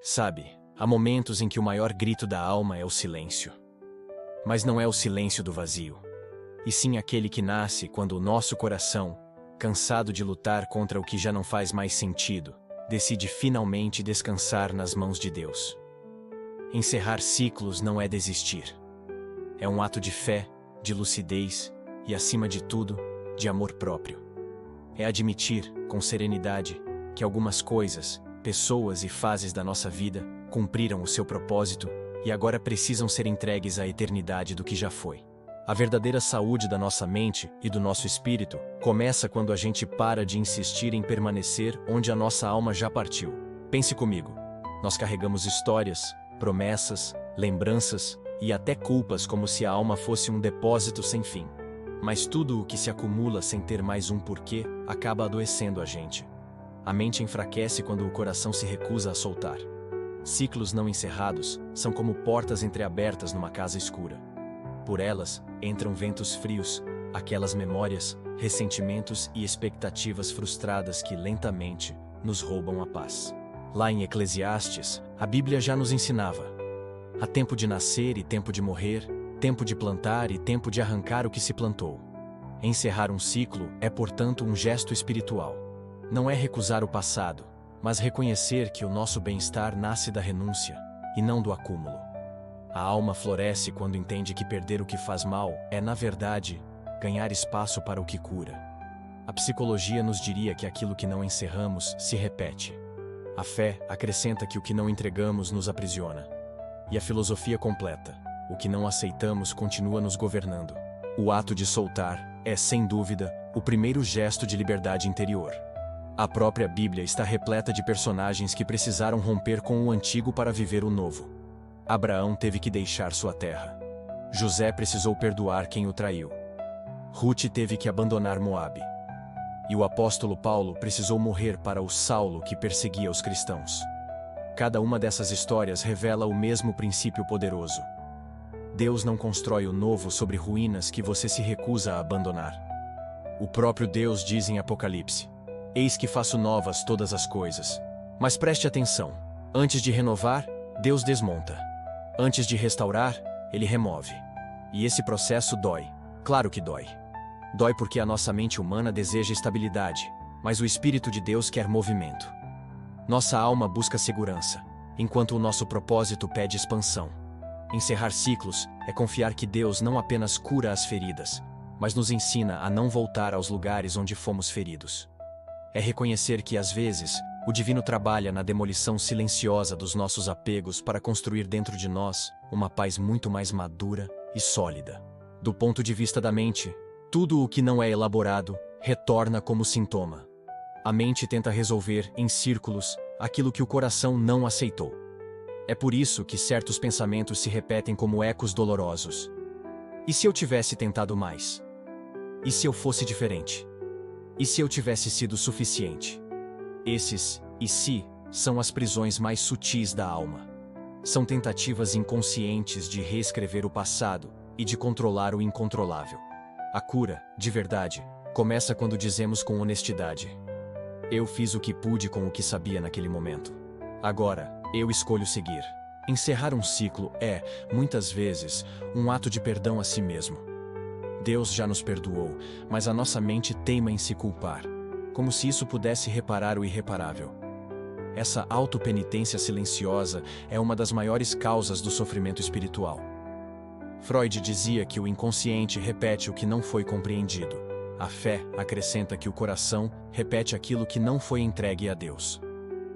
Sabe, há momentos em que o maior grito da alma é o silêncio. Mas não é o silêncio do vazio, e sim aquele que nasce quando o nosso coração, cansado de lutar contra o que já não faz mais sentido, decide finalmente descansar nas mãos de Deus. Encerrar ciclos não é desistir. É um ato de fé, de lucidez e, acima de tudo, de amor próprio. É admitir, com serenidade, que algumas coisas, pessoas e fases da nossa vida cumpriram o seu propósito e agora precisam ser entregues à eternidade do que já foi. A verdadeira saúde da nossa mente e do nosso espírito começa quando a gente para de insistir em permanecer onde a nossa alma já partiu. Pense comigo. Nós carregamos histórias, promessas, lembranças e até culpas como se a alma fosse um depósito sem fim. Mas tudo o que se acumula sem ter mais um porquê acaba adoecendo a gente. A mente enfraquece quando o coração se recusa a soltar. Ciclos não encerrados são como portas entreabertas numa casa escura. Por elas entram ventos frios, aquelas memórias, ressentimentos e expectativas frustradas que lentamente nos roubam a paz. Lá em Eclesiastes, a Bíblia já nos ensinava: há tempo de nascer e tempo de morrer, tempo de plantar e tempo de arrancar o que se plantou. Encerrar um ciclo é, portanto, um gesto espiritual. Não é recusar o passado, mas reconhecer que o nosso bem-estar nasce da renúncia, e não do acúmulo. A alma floresce quando entende que perder o que faz mal é, na verdade, ganhar espaço para o que cura. A psicologia nos diria que aquilo que não encerramos se repete. A fé acrescenta que o que não entregamos nos aprisiona. E a filosofia completa: o que não aceitamos continua nos governando. O ato de soltar é, sem dúvida, o primeiro gesto de liberdade interior. A própria Bíblia está repleta de personagens que precisaram romper com o antigo para viver o novo. Abraão teve que deixar sua terra. José precisou perdoar quem o traiu. Ruth teve que abandonar Moabe. E o apóstolo Paulo precisou morrer para o Saulo que perseguia os cristãos. Cada uma dessas histórias revela o mesmo princípio poderoso. Deus não constrói o novo sobre ruínas que você se recusa a abandonar. O próprio Deus diz em Apocalipse: eis que faço novas todas as coisas. Mas preste atenção: antes de renovar, Deus desmonta. Antes de restaurar, Ele remove. E esse processo dói. Claro que dói. Dói porque a nossa mente humana deseja estabilidade, mas o Espírito de Deus quer movimento. Nossa alma busca segurança, enquanto o nosso propósito pede expansão. Encerrar ciclos é confiar que Deus não apenas cura as feridas, mas nos ensina a não voltar aos lugares onde fomos feridos. É reconhecer que, às vezes, o divino trabalha na demolição silenciosa dos nossos apegos para construir dentro de nós uma paz muito mais madura e sólida. Do ponto de vista da mente, tudo o que não é elaborado retorna como sintoma. A mente tenta resolver, em círculos, aquilo que o coração não aceitou. É por isso que certos pensamentos se repetem como ecos dolorosos. E se eu tivesse tentado mais? E se eu fosse diferente? E se eu tivesse sido suficiente? Esses "e se" são as prisões mais sutis da alma. São tentativas inconscientes de reescrever o passado e de controlar o incontrolável. A cura, de verdade, começa quando dizemos com honestidade: eu fiz o que pude com o que sabia naquele momento. Agora, eu escolho seguir. Encerrar um ciclo é, muitas vezes, um ato de perdão a si mesmo. Deus já nos perdoou, mas a nossa mente teima em se culpar, como se isso pudesse reparar o irreparável. Essa autopenitência silenciosa é uma das maiores causas do sofrimento espiritual. Freud dizia que o inconsciente repete o que não foi compreendido. A fé acrescenta que o coração repete aquilo que não foi entregue a Deus.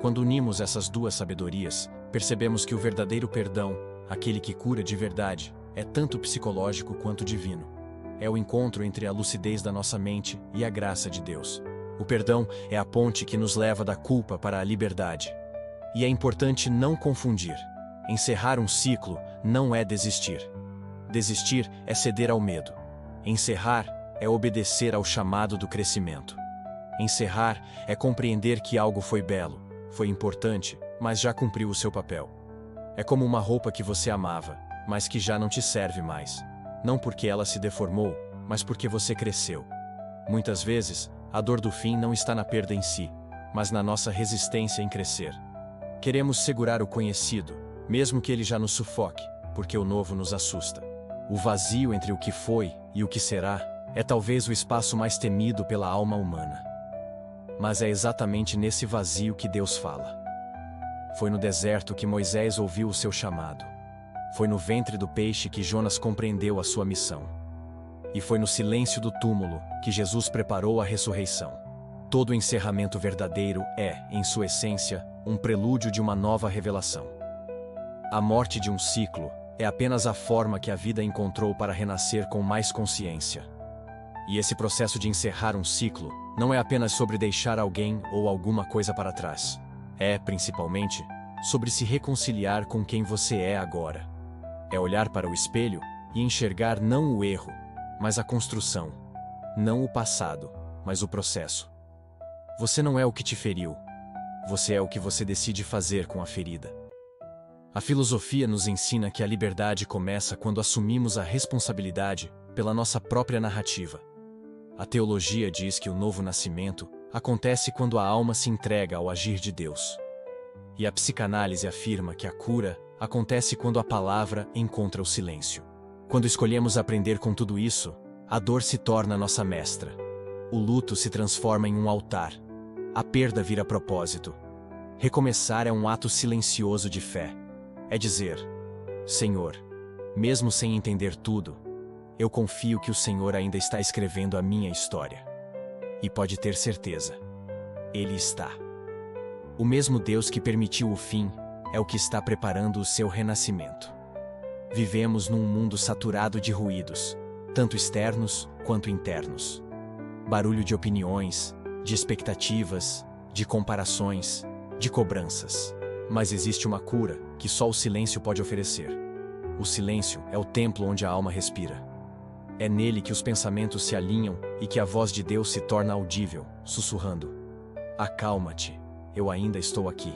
Quando unimos essas duas sabedorias, percebemos que o verdadeiro perdão, aquele que cura de verdade, é tanto psicológico quanto divino. É o encontro entre a lucidez da nossa mente e a graça de Deus. O perdão é a ponte que nos leva da culpa para a liberdade. E é importante não confundir. Encerrar um ciclo não é desistir. Desistir é ceder ao medo. Encerrar é obedecer ao chamado do crescimento. Encerrar é compreender que algo foi belo, foi importante, mas já cumpriu o seu papel. É como uma roupa que você amava, mas que já não te serve mais. Não porque ela se deformou, mas porque você cresceu. Muitas vezes, a dor do fim não está na perda em si, mas na nossa resistência em crescer. Queremos segurar o conhecido, mesmo que ele já nos sufoque, porque o novo nos assusta. O vazio entre o que foi e o que será é talvez o espaço mais temido pela alma humana. Mas é exatamente nesse vazio que Deus fala. Foi no deserto que Moisés ouviu o seu chamado. Foi no ventre do peixe que Jonas compreendeu a sua missão. E foi no silêncio do túmulo que Jesus preparou a ressurreição. Todo encerramento verdadeiro é, em sua essência, um prelúdio de uma nova revelação. A morte de um ciclo é apenas a forma que a vida encontrou para renascer com mais consciência. E esse processo de encerrar um ciclo não é apenas sobre deixar alguém ou alguma coisa para trás. É, principalmente, sobre se reconciliar com quem você é agora. É olhar para o espelho e enxergar não o erro, mas a construção. Não o passado, mas o processo. Você não é o que te feriu. Você é o que você decide fazer com a ferida. A filosofia nos ensina que a liberdade começa quando assumimos a responsabilidade pela nossa própria narrativa. A teologia diz que o novo nascimento acontece quando a alma se entrega ao agir de Deus. E a psicanálise afirma que a cura acontece quando a palavra encontra o silêncio. Quando escolhemos aprender com tudo isso, a dor se torna nossa mestra. O luto se transforma em um altar. A perda vira propósito. Recomeçar é um ato silencioso de fé. É dizer: Senhor, mesmo sem entender tudo, eu confio que o Senhor ainda está escrevendo a minha história. E pode ter certeza, Ele está. O mesmo Deus que permitiu o fim é o que está preparando o seu renascimento. Vivemos num mundo saturado de ruídos, tanto externos quanto internos. Barulho de opiniões, de expectativas, de comparações, de cobranças. Mas existe uma cura que só o silêncio pode oferecer. O silêncio é o templo onde a alma respira. É nele que os pensamentos se alinham e que a voz de Deus se torna audível, sussurrando: acalma-te, eu ainda estou aqui.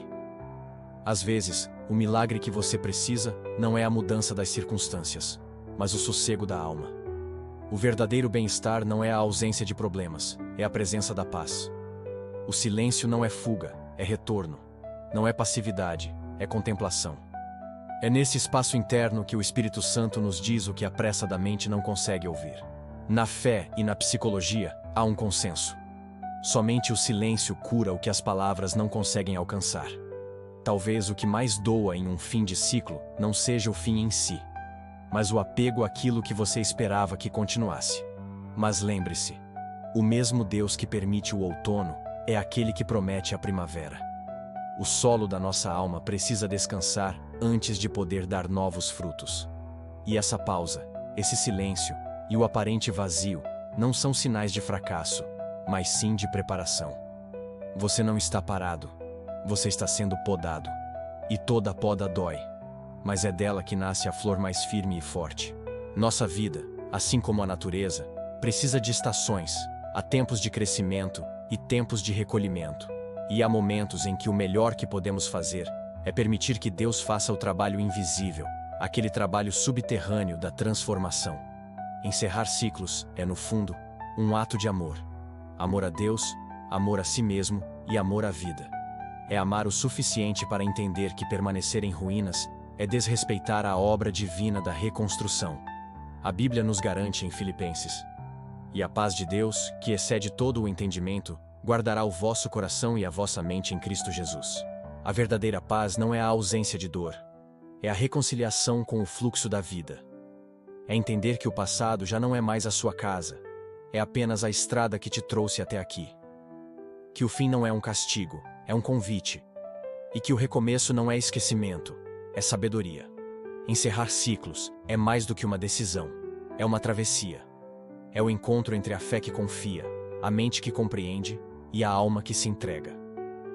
Às vezes, o milagre que você precisa não é a mudança das circunstâncias, mas o sossego da alma. O verdadeiro bem-estar não é a ausência de problemas, é a presença da paz. O silêncio não é fuga, é retorno. Não é passividade, é contemplação. É nesse espaço interno que o Espírito Santo nos diz o que a pressa da mente não consegue ouvir. Na fé e na psicologia, há um consenso. Somente o silêncio cura o que as palavras não conseguem alcançar. Talvez o que mais doa em um fim de ciclo não seja o fim em si, mas o apego àquilo que você esperava que continuasse. Mas lembre-se, o mesmo Deus que permite o outono é aquele que promete a primavera. O solo da nossa alma precisa descansar antes de poder dar novos frutos. E essa pausa, esse silêncio e o aparente vazio não são sinais de fracasso, mas sim de preparação. Você não está parado, você está sendo podado. E toda poda dói, mas é dela que nasce a flor mais firme e forte. Nossa vida, assim como a natureza, precisa de estações. Há tempos de crescimento e tempos de recolhimento. E há momentos em que o melhor que podemos fazer é permitir que Deus faça o trabalho invisível, aquele trabalho subterrâneo da transformação. Encerrar ciclos é, no fundo, um ato de amor. Amor a Deus, amor a si mesmo e amor à vida. É amar o suficiente para entender que permanecer em ruínas é desrespeitar a obra divina da reconstrução. A Bíblia nos garante em Filipenses: e a paz de Deus, que excede todo o entendimento, guardará o vosso coração e a vossa mente em Cristo Jesus. A verdadeira paz não é a ausência de dor. É a reconciliação com o fluxo da vida. É entender que o passado já não é mais a sua casa. É apenas a estrada que te trouxe até aqui. Que o fim não é um castigo, é um convite. E que o recomeço não é esquecimento, é sabedoria. Encerrar ciclos é mais do que uma decisão. É uma travessia. É o encontro entre a fé que confia, a mente que compreende e a alma que se entrega.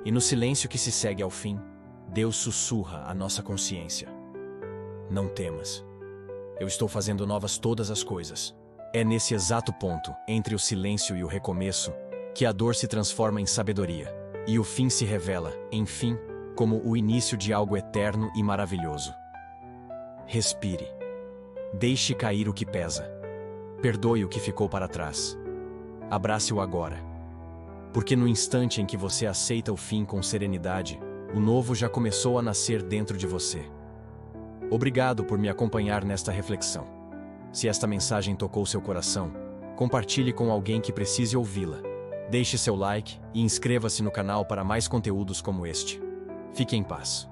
E no silêncio que se segue ao fim, Deus sussurra à nossa consciência: não temas. Eu estou fazendo novas todas as coisas. É nesse exato ponto, entre o silêncio e o recomeço, que a dor se transforma em sabedoria, e o fim se revela, enfim, como o início de algo eterno e maravilhoso. Respire. Deixe cair o que pesa. Perdoe o que ficou para trás. Abrace-o agora. Porque no instante em que você aceita o fim com serenidade, O novo já começou a nascer dentro de você. Obrigado por me acompanhar nesta reflexão. Se esta mensagem tocou seu coração, compartilhe com alguém que precise ouvi-la. Deixe seu like e inscreva-se no canal para mais conteúdos como este. Fique em paz.